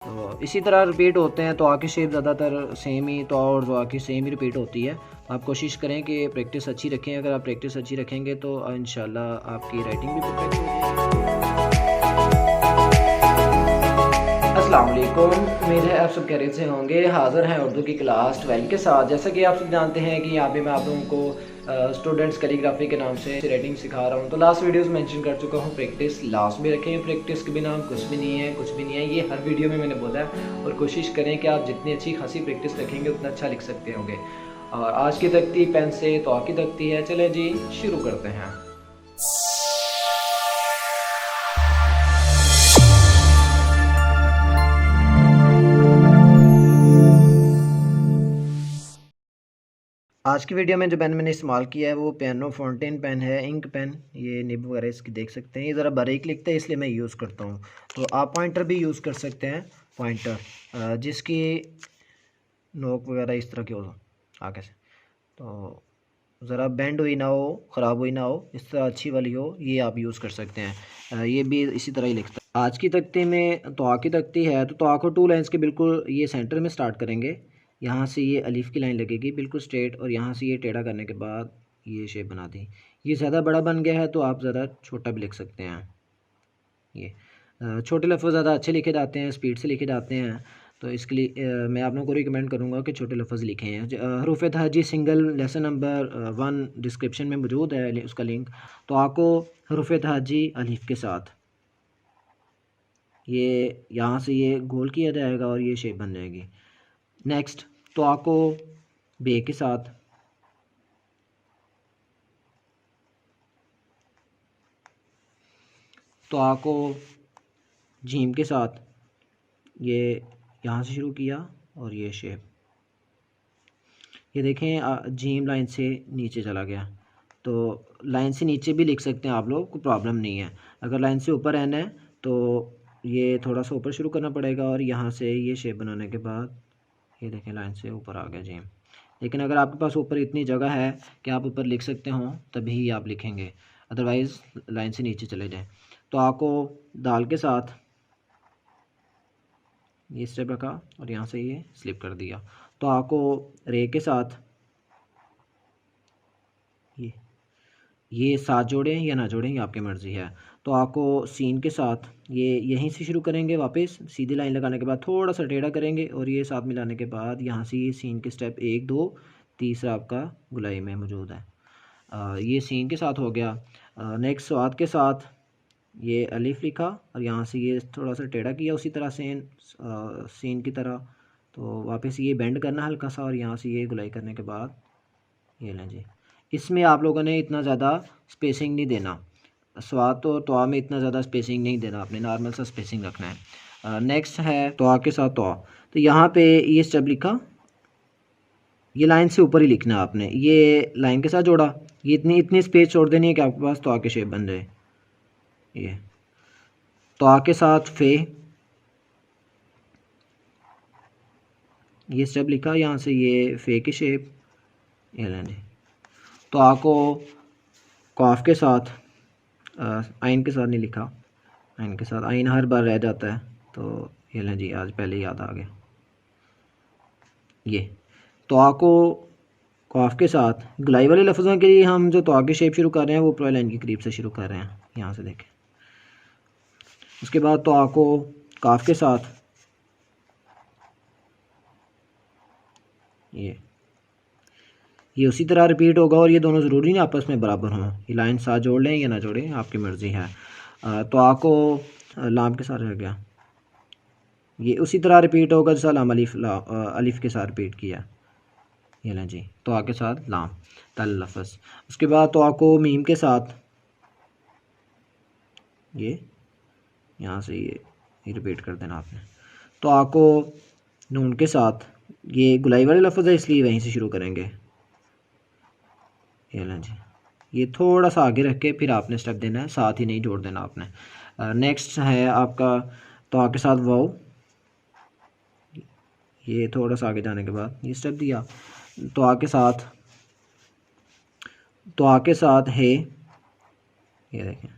तो इसी तरह रिपीट होते हैं। तो आ की शेप ज़्यादातर सेम ही, तो और जो आ की सेम ही रिपीट होती है। तो आप कोशिश करें कि प्रैक्टिस अच्छी रखें। अगर आप प्रैक्टिस अच्छी रखेंगे तो इंशाल्लाह आपकी राइटिंग भी परफेक्ट हो जाएगी। अस्सलाम वालेकुम, उम्मीद है आप सब खैरियत से होंगे। हाज़िर हैं उर्दू की क्लास 12 के साथ। जैसा कि आप सब जानते हैं कि यहाँ पे मैं आप लोगों को स्टूडेंट्स कैलीग्राफी के नाम से राइटिंग सिखा रहा हूँ। तो लास्ट वीडियोस मेंशन कर चुका हूँ, प्रैक्टिस लास्ट में रखें। प्रैक्टिस के बिना कुछ भी नहीं है, कुछ भी नहीं है, ये हर वीडियो में मैंने बोला है। और कोशिश करें कि आप जितनी अच्छी खासी प्रैक्टिस रखेंगे उतना अच्छा लिख सकते होंगे। और आज की तख्ती पेन से तो आपकी तख्ती है। चलें जी शुरू करते हैं। आज की वीडियो में जो पेन मैंने इस्तेमाल किया है वो पियानो फाउंटेन पेन है, इंक पेन। ये निब वगैरह इसकी देख सकते हैं, ये ज़रा बारीक लिखता है इसलिए मैं यूज़ करता हूँ। तो आप पॉइंटर भी यूज़ कर सकते हैं, पॉइंटर जिसकी नोक वगैरह इस तरह की हो आगे से, तो ज़रा बेंड हुई ना हो, ख़राब हुई ना हो, इस तरह अच्छी वाली हो, ये आप यूज़ कर सकते हैं। ये भी इसी तरह ही लिखता है। आज की तख्ती में तोआ की तख्ती है, तो तोआ को 2 लाइन्स के बिल्कुल ये सेंटर में स्टार्ट करेंगे। यहाँ से ये अलीफ की लाइन लगेगी बिल्कुल स्ट्रेट, और यहाँ से ये टेढ़ा करने के बाद ये शेप बना दी। ये ज़्यादा बड़ा बन गया है तो आप ज़्यादा छोटा भी लिख सकते हैं। ये छोटे लफ्ज़ ज़्यादा अच्छे लिखे जाते हैं, स्पीड से लिखे जाते हैं। तो इसके लिए मैं आप लोगों को रिकमेंड करूँगा कि छोटे लफ्ज़ लिखें हैं। हरूफ तहजी सिंगल लेसन नंबर 1 डिस्क्रिप्शन में मौजूद है उसका लिंक। तो आपको हरूफ तहजी अलीफ के साथ ये यहाँ से ये गोल किया जाएगा और ये शेप बन जाएगी। नेक्स्ट तो आपको बे के साथ तो आपको जीम के साथ ये यहाँ से शुरू किया और ये शेप, ये देखें जीम लाइन से नीचे चला गया। तो लाइन से नीचे भी लिख सकते हैं आप लोग, कोई प्रॉब्लम नहीं है। अगर लाइन से ऊपर रहना है तो ये थोड़ा सा ऊपर शुरू करना पड़ेगा, और यहाँ से ये शेप बनाने के बाद ये देखें लाइन से ऊपर आ गया जीम। लेकिन अगर आपके पास ऊपर इतनी जगह है कि आप ऊपर लिख सकते हो तभी ही आप लिखेंगे, अदरवाइज़ लाइन से नीचे चले जाएँ। तो आपको दाल के साथ ये स्टेप रखा और यहाँ से ये स्लिप कर दिया। तो आपको रे के साथ ये साथ जोड़ें या ना जोड़ें, ये आपकी मर्ज़ी है। तो आपको सीन के साथ ये यहीं से शुरू करेंगे, वापस सीधी लाइन लगाने के बाद थोड़ा सा टेढ़ा करेंगे, और ये साथ मिलाने के बाद यहाँ से ये सीन के स्टेप 1 2 तीसरा आपका गुलाई में मौजूद है। ये सीन के साथ हो गया। नेक्स्ट स्वाद के साथ ये अलिफ लिखा और यहाँ से ये थोड़ा सा टेढ़ा किया उसी तरह सीन की तरह। तो वापस ये बेंड करना हल्का सा, और यहाँ से ये गुलाई करने के बाद ये लें जी। इसमें आप लोगों ने इतना ज़्यादा स्पेसिंग नहीं देना, स्वाद तो तवा में इतना ज़्यादा स्पेसिंग नहीं देना, आपने नॉर्मल सा स्पेसिंग रखना है। नेक्स्ट है तवा के साथ तवा। तो यहाँ पे ये स्टेप लिखा, ये लाइन से ऊपर ही लिखना है आपने। ये लाइन के साथ जोड़ा, ये इतनी इतनी स्पेस छोड़ देनी है कि आपके पास तवा की शेप बन जाए। ये तवा के साथ फे, ये स्टेप लिखा, यहाँ से ये फे की शेप ये लें। तो आपको काफ के साथ आइन के साथ नहीं लिखा, आइन के साथ आइन हर बार रह जाता है, तो ये लें जी, आज पहले याद आ गया। ये तो आपको काफ के साथ गुलाई वाले लफ्ज़ों के लिए हम जो तो की शेप शुरू कर रहे हैं वो ऊपर लाइन के करीब से शुरू कर रहे हैं, यहाँ से देखें। उसके बाद तो आपको काफ के साथ ये उसी तरह रिपीट होगा, और ये दोनों ज़रूरी नहीं आपस में बराबर हों, ये लाइन साथ जोड़ लें या ना जोड़ें, आपकी मर्ज़ी है। तो आपको लाम के साथ रह गया, ये उसी तरह रिपीट होगा जैसा लाम अलिफ के साथ रिपीट किया। ये लें जी, तो आके साथ लाम तल लफ्ज़। उसके बाद तो आपको मीम के साथ ये यहाँ से ये रिपीट कर देना आपने। तो आपको नून के साथ ये गुलाई वाले लफ्ज़ है इसलिए वहीं से शुरू करेंगे। ये लें जी, ये थोड़ा सा आगे रख के फिर आपने स्टेप देना है, साथ ही नहीं जोड़ देना आपने। नेक्स्ट है आपका तो आपके साथ वाओ, ये थोड़ा सा आगे जाने के बाद ये स्टेप दिया। तो आके साथ है, ये देखें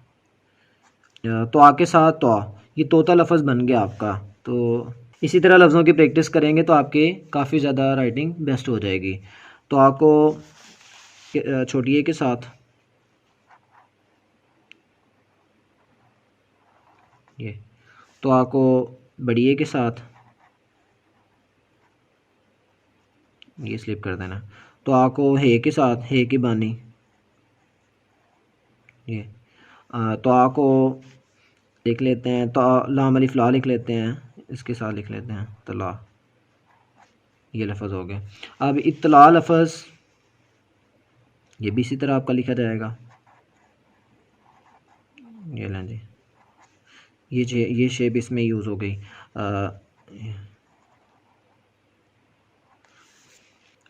तो आके साथ तो ये तोता लफ्ज़ बन गया आपका। तो इसी तरह लफ्ज़ों की प्रैक्टिस करेंगे तो आपके काफ़ी ज़्यादा राइटिंग बेस्ट हो जाएगी। तो आपको छोटी ए के साथ ये, तो आपको बड़ी ए के साथ ये स्लिप कर देना। तो आपको हे के साथ हे की बानी ये तो आपको लिख लेते हैं, तो लाम अलिफ ला लिख लेते हैं, इसके साथ लिख लेते हैं तला, ये लफ्ज़ हो गए। अब इत्तला लफ्ज़ ये भी इसी तरह आपका लिखा जाएगा। ये लें जी, ये शेप इसमें यूज़ हो गई।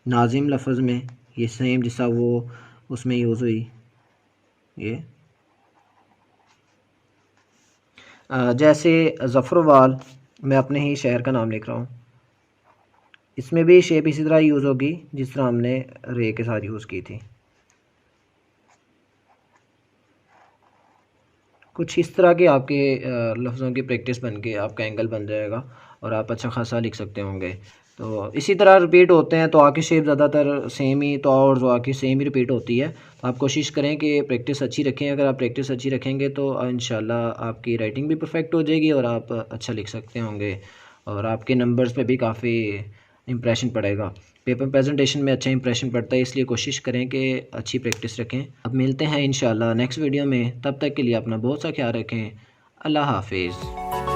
नाजिम लफ्ज़ में ये सेम जैसा वो उसमें यूज़ हुई ये। जैसे ज़फ़रवाल, मैं अपने ही शहर का नाम लिख रहा हूँ, इसमें भी शेप इसी तरह यूज़ होगी जिस तरह हमने रे के साथ यूज़ की थी। कुछ इस तरह के आपके लफ्ज़ों की प्रैक्टिस बन के आपका एंगल बन जाएगा और आप अच्छा खासा लिख सकते होंगे। तो इसी तरह रिपीट होते हैं, तो आके शेप ज़्यादातर सेम ही, तो और जो आके सेम ही रिपीट होती है। तो आप कोशिश करें कि प्रैक्टिस अच्छी रखें। अगर आप प्रैक्टिस अच्छी रखेंगे तो इंशाल्लाह आपकी राइटिंग भी परफेक्ट हो जाएगी और आप अच्छा लिख सकते होंगे और आपके नंबर्स पे भी काफ़ी इम्प्रेशन पड़ेगा। पेपर प्रेजेंटेशन में अच्छा इंप्रेशन पड़ता है, इसलिए कोशिश करें कि अच्छी प्रैक्टिस रखें। अब मिलते हैं इंशाल्लाह नेक्स्ट वीडियो में, तब तक के लिए अपना बहुत सा ख्याल रखें। अल्लाह हाफिज़।